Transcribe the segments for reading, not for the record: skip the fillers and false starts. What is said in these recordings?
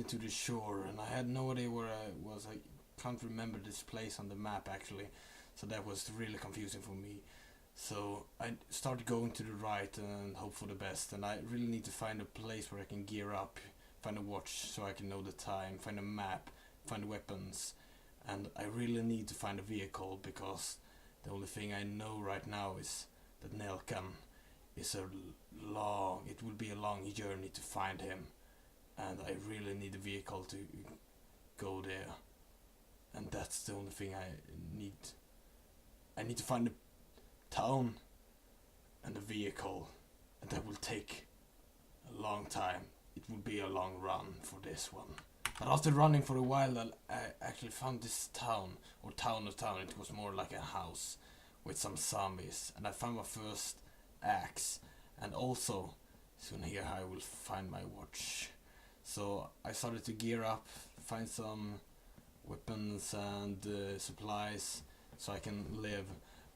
headed to the shore, and I had no idea where I was. I can't remember this place on the map actually, so that was really confusing for me. So I started going to the right and hope for the best, and I really need to find a place where I can gear up, find a watch so I can know the time, find a map, find weapons, and I really need to find a vehicle, because the only thing I know right now is that Nellkan is it will be a long journey to find him, and I really need a vehicle to go there, and that's the only thing I need. I need to find a town and a vehicle, and that will take a long time. It will be a long run for this one. But after running for a while, I actually found this town, or town. It was more like a house with some zombies, and I found my first axe, and also soon here I will find my watch. So I started to gear up, find some weapons and supplies so I can live,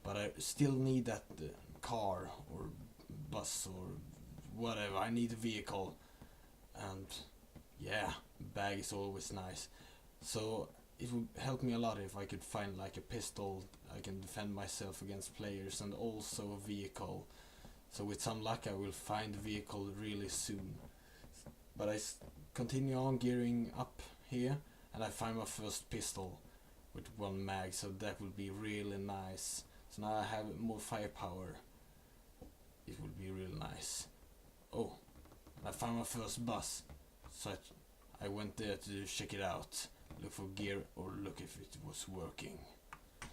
but I still need that car or bus or whatever. I need a vehicle, and yeah, bag is always nice. So it would help me a lot if I could find like a pistol. I can defend myself against players, and also a vehicle. So with some luck I will find a vehicle really soon. But I continue on gearing up here, and I find my first pistol with one mag, so that will be really nice. So now I have more firepower. It will be real nice. Oh, I found my first bus, so I went there to check it out, look for gear, or look if it was working.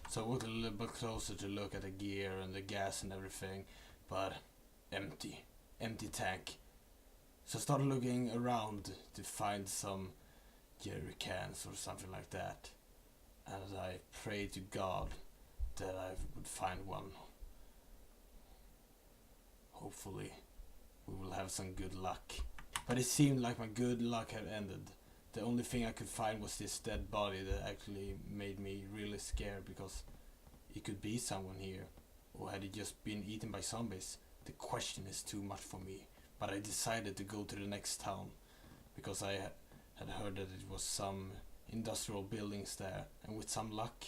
So I walked a little bit closer to look at the gear and the gas and everything, but empty tank. So I started looking around to find some jerry cans or something like that, and I prayed to God that I would find one. Hopefully we will have some good luck. But it seemed like my good luck had ended. The only thing I could find was this dead body that actually made me really scared, because it could be someone here, or had it just been eaten by zombies? The question is too much for me, but I decided to go to the next town, because I had heard that it was some industrial buildings there, and with some luck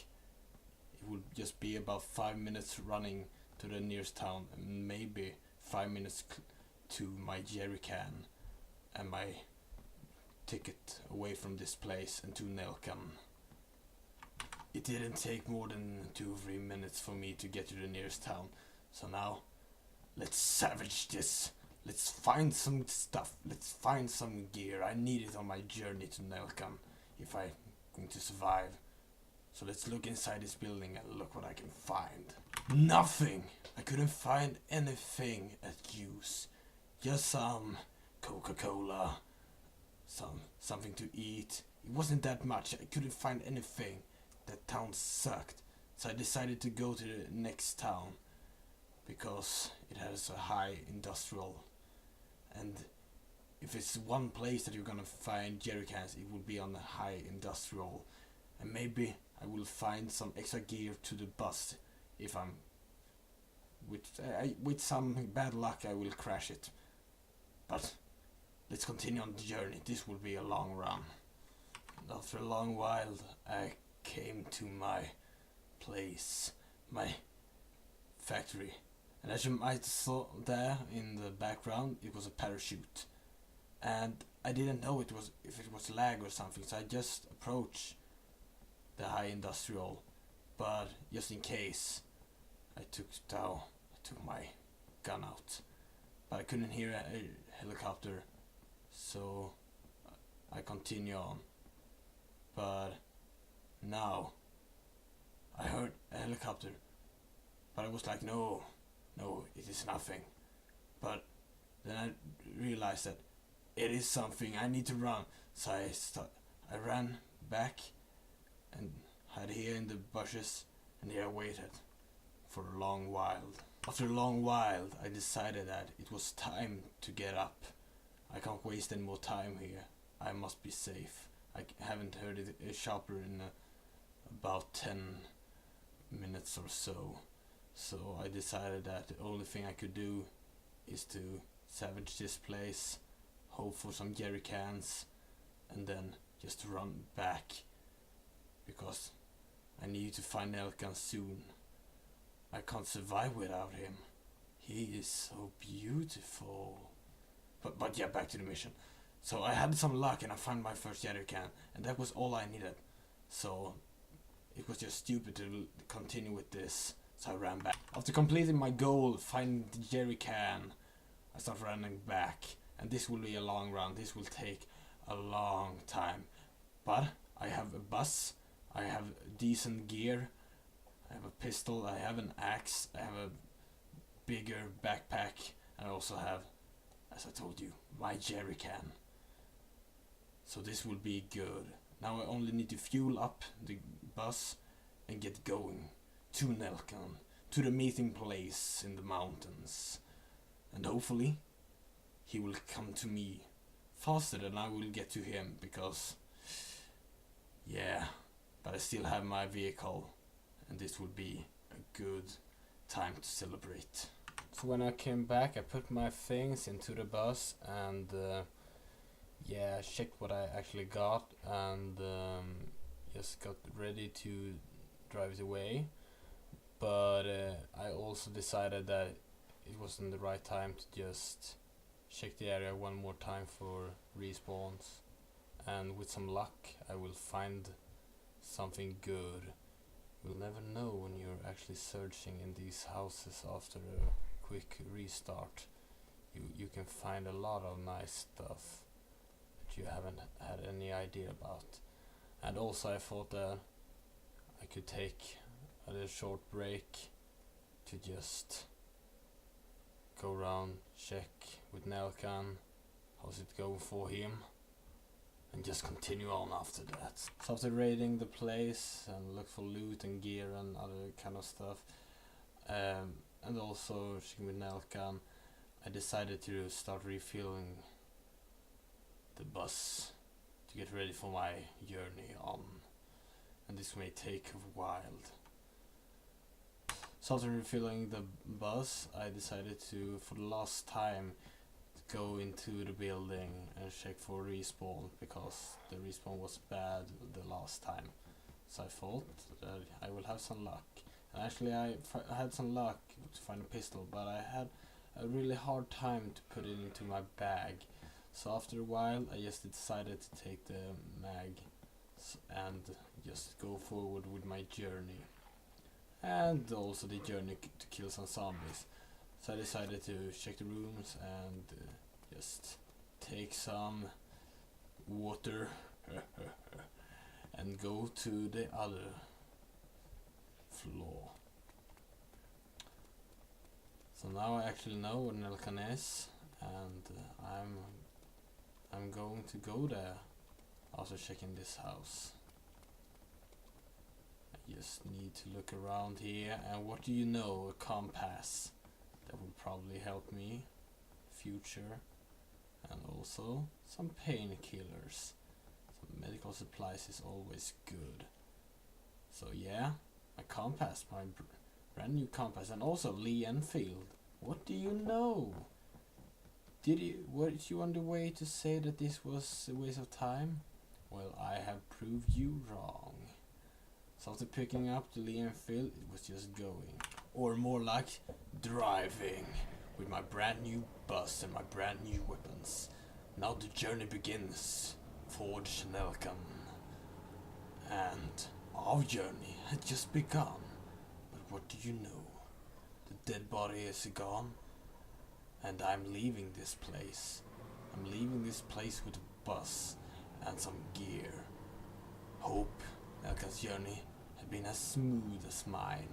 it would just be about 5 minutes running to the nearest town, and maybe 5 minutes to my jerry can and my ticket away from this place and to Nellkan. It didn't take more than 2 or 3 minutes for me to get to the nearest town. So now, let's savage this. Let's find some stuff. Let's find some gear. I need it on my journey to Nellkan if I'm going to survive. So let's look inside this building and look what I can find. Nothing! I couldn't find anything at use. Just some Coca-Cola, something to eat. It wasn't that much. I couldn't find anything. That town sucked. So I decided to go to the next town, because it has a high industrial, and if it's one place that you're gonna find jerry cans, it will be on a high industrial, and maybe I will find some extra gear to the bus. If I'm with some bad luck, I will crash it. But let's continue on the journey. This will be a long run. And after a long while, I came to my place, my factory. And as you might saw there in the background, it was a parachute. And I didn't know if it was lag or something, so I just approached the high industrial. But just in case, I took my gun out. But I couldn't hear a helicopter, so I continue on. But now I heard a helicopter, but I was like, no, it is nothing. But then I realized that it is something. I need to run. So I ran back and hid here in the bushes, and here I waited for a long while. After a long while, I decided that it was time to get up. I can't waste any more time here. I must be safe. I haven't heard a chopper in about 10 minutes or so. So I decided that the only thing I could do is to savage this place, hope for some jerry cans, and then just run back, because I need to find Nellkan soon. I can't survive without him. He is so beautiful. But yeah, back to the mission. So I had some luck and I found my first jerrycan, and that was all I needed. So it was just stupid to continue with this, so I ran back. After completing my goal, finding the jerrycan, I start running back, and this will be a long run. This will take a long time, but I have a bus, I have decent gear, I have a pistol, I have an axe, I have a bigger backpack, and I also have, as I told you, my jerrycan. So this will be good. Now I only need to fuel up the bus and get going to Nellkan, to the meeting place in the mountains. And hopefully he will come to me faster than I will get to him, because yeah, but I still have my vehicle, and this will be a good time to celebrate. So when I came back, I put my things into the bus and yeah, checked what I actually got, and just got ready to drive it away. But I also decided that it wasn't the right time to just check the area one more time for respawns, and with some luck I will find something good. You'll never know when you're actually searching in these houses after a quick restart. You can find a lot of nice stuff that you haven't had any idea about. And also I thought that I could take a little short break to just go around, check with Nellkan, how's it going for him, and just continue on after that. So after raiding the place and look for loot and gear and other kind of stuff, and also checking with Nellkan, I decided to start refilling the bus to get ready for my journey on, and this may take a while. So after refilling the bus, I decided to, for the last time, go into the building and check for respawn, because the respawn was bad the last time. So I thought that I will have some luck. And actually I had some luck to find a pistol, but I had a really hard time to put it into my bag. So after a while I just decided to take the mag and just go forward with my journey. And also the journey to kill some zombies. So I decided to check the rooms and just take some water and go to the other floor. So now I actually know where Nellkan is, and I'm going to go there after checking this house. I just need to look around here, and what do you know, a compass. That will probably help me future, and also some painkillers. Some medical supplies is always good. So yeah, a compass, my brand new compass, and also Lee Enfield. What do you know? Was you on the way to say that this was a waste of time? Well, I have proved you wrong. So after picking up the Lee Enfield, it was just going. Or more like driving, with my brand new bus and my brand new weapons. Now the journey begins towards Nellkan. And our journey had just begun. But what do you know? The dead body is gone, and I'm leaving this place. I'm leaving this place with a bus and some gear. Hope Nellkan's journey had been as smooth as mine,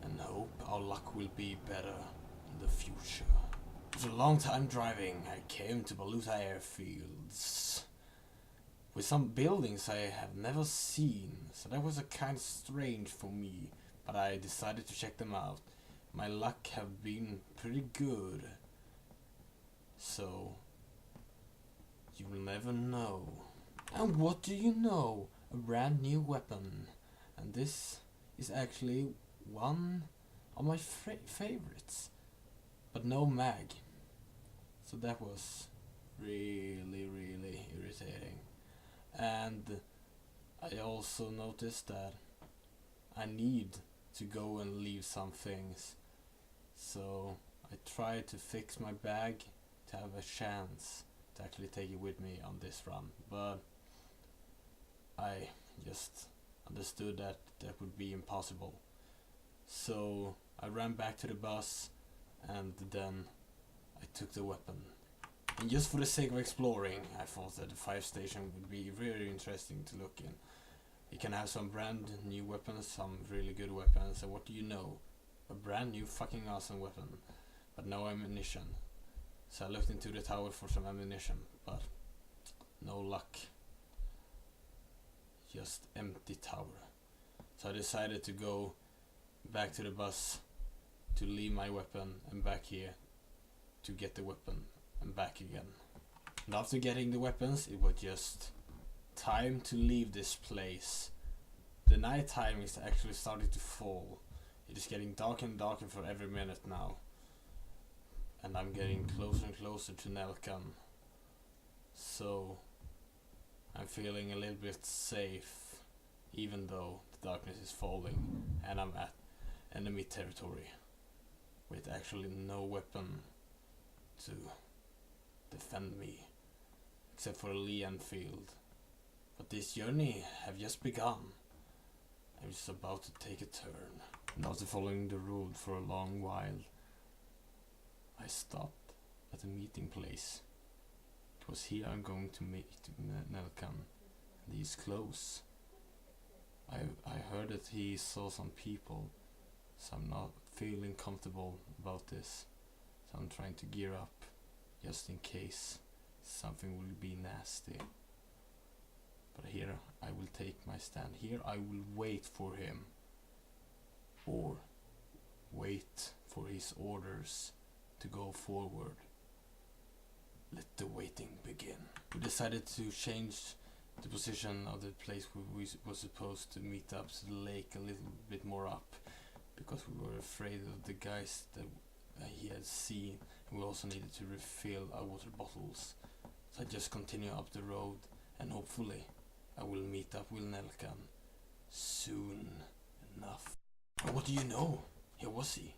and hope our luck will be better in the future. After a long time driving, I came to Baluta airfields with some buildings I have never seen, so that was a kind of strange for me, but I decided to check them out. My luck have been pretty good, so you will never know. And what do you know? A brand new weapon, and this is actually one of my favorites, but no mag. So that was really irritating. And I also noticed that I need to go and leave some things. So I tried to fix my bag to have a chance to actually take it with me on this run, but I just understood that that would be impossible. So I ran back to the bus and then I took the weapon. And just for the sake of exploring, I thought that the 5 station would be really interesting to look in. You can have some brand new weapons, some really good weapons, and what do you know? A brand new fucking awesome weapon, but no ammunition. So I looked into the tower for some ammunition, but no luck. Just empty tower. So I decided to go back to the bus to leave my weapon and back here to get the weapon and back again. And after getting the weapons, it was just time to leave this place. The night time is actually starting to fall. It is getting darker and darker for every minute now. And I'm getting closer and closer to Nellkan. So I'm feeling a little bit safe, even though the darkness is falling and I'm at enemy territory with actually no weapon to defend me except for a Lee Enfield. But this journey have just begun. I'm just about to take a turn. And after following the road for a long while, I stopped at a meeting place. It was here I'm going to meet Nellkan. And he's close. I heard that he saw some people, so I'm not feeling comfortable about this. So I'm trying to gear up, just in case something will be nasty. But here I will take my stand. Here I will wait for him. Or wait for his orders to go forward. Let the waiting begin. We decided to change the position of the place where we were supposed to meet up to the lake a little bit more up, because we were afraid of the guys that he had seen, and we also needed to refill our water bottles. So I just continue up the road, and hopefully I will meet up with Nellkan soon enough. And what do you know? Here was he,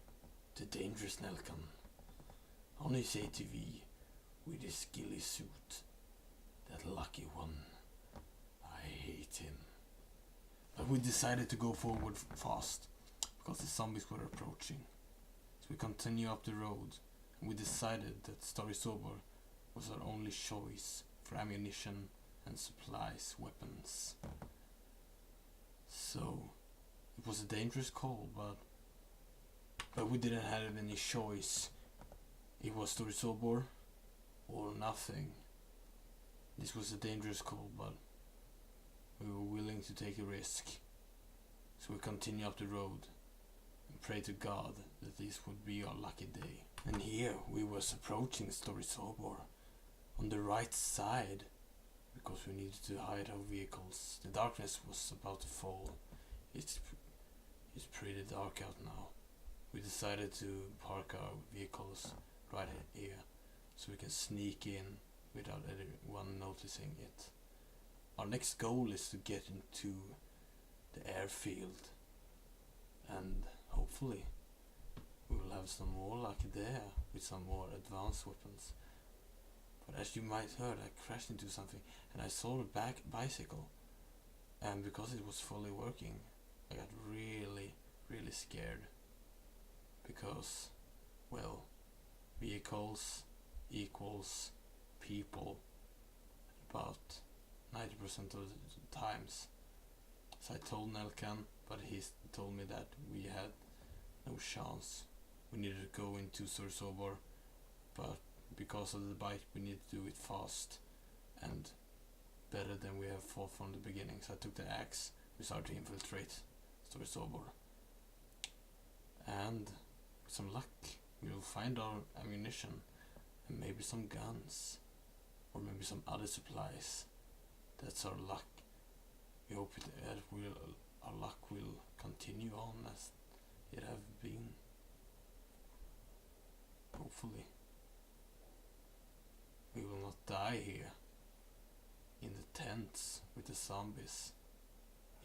the dangerous Nellkan, on his ATV with his ghillie suit. That lucky one. I hate him. But we decided to go forward fast, because the zombies were approaching. So we continue up the road, and we decided that Storysober was our only choice for ammunition and supplies, weapons. So it was a dangerous call, but we didn't have any choice. It was Storysober or nothing. This was a dangerous call, but we were willing to take a risk. So we continue up the road and pray to God that this would be our lucky day. And here we was approaching Storysober on the right side, because we needed to hide our vehicles. The darkness was about to fall. It's pretty dark out now. We decided to park our vehicles right here, so we can sneak in without anyone noticing it. Our next goal is to get into the airfield, and hopefully we will have some more luck there with some more advanced weapons. But as you might heard, I crashed into something and I saw the bicycle, and because it was fully working, I got really scared, because, well, vehicles equals people about 90% of the times. So I told Nellkan, but he told me that we had no chance. We needed to go into Storysober, but because of the bike we need to do it fast and better than we have thought from the beginning. So I took the axe, we started to infiltrate Storysober, and with some luck we will find our ammunition and maybe some guns or maybe some other supplies. That's our luck. We hope our luck will continue on as it have been. Hopefully we will not die here in the tents with the zombies.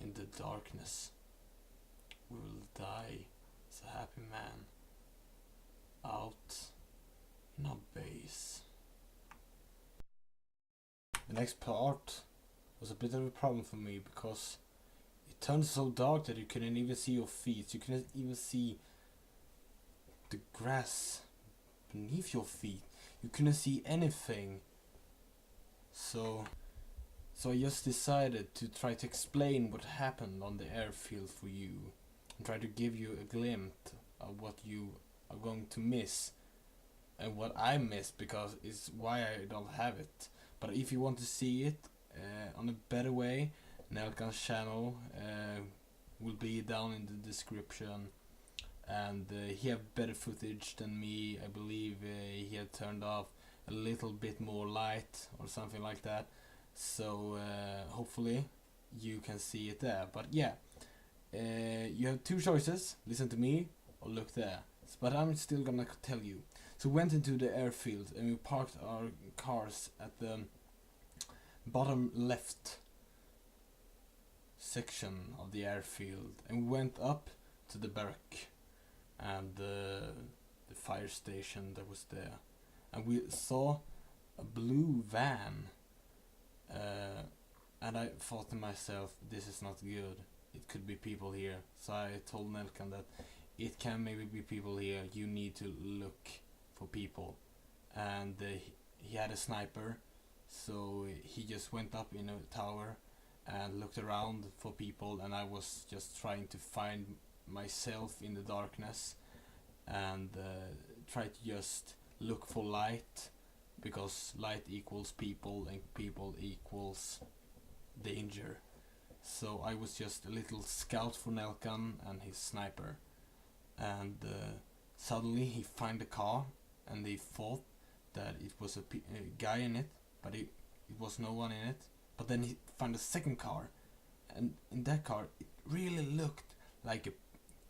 In the darkness, we will die as a happy man out in our base. The next part was a bit of a problem for me because it turned so dark that you couldn't even see your feet. You couldn't even see the grass beneath your feet. You couldn't see anything. So I just decided to try to explain what happened on the airfield for you and try to give you a glimpse of what you are going to miss and what I missed, because it's why I don't have it. But if you want to see it on a better way, Nellkan's channel will be down in the description, and he have better footage than me. I believe he had turned off a little bit more light or something like that, so hopefully you can see it there. But yeah, you have two choices: listen to me or look there. But I'm still gonna tell you. So we went into the airfield and we parked our cars at the bottom left section of the airfield, and we went up to the barrack and the fire station that was there, and we saw a blue van, and I thought to myself, this is not good, it could be people here. So I told Nellkan that it can maybe be people here, you need to look for people. And he had a sniper, so he just went up in a tower and looked around for people, and I was just trying to find myself in the darkness and try to just look for light, because light equals people and people equals danger. So I was just a little scout for Nellkan and his sniper, and suddenly he found a car and they thought that it was a guy in it, but it was no one in it. But then he found a second car, and in that car it really looked like a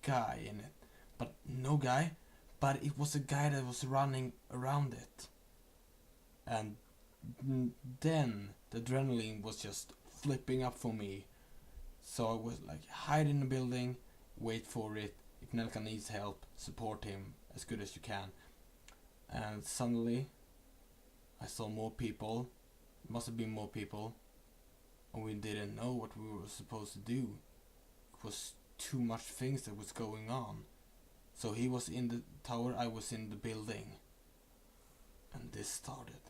guy in it, but no guy, but it was a guy that was running around it. And then the adrenaline was just flipping up for me, so I was like, hide in the building, wait for it. If Nellkan needs help, support him as good as you can. And suddenly I saw more people. It must have been more people, and we didn't know what we were supposed to do. It was too much things that was going on. So he was in the tower, I was in the building, and this started.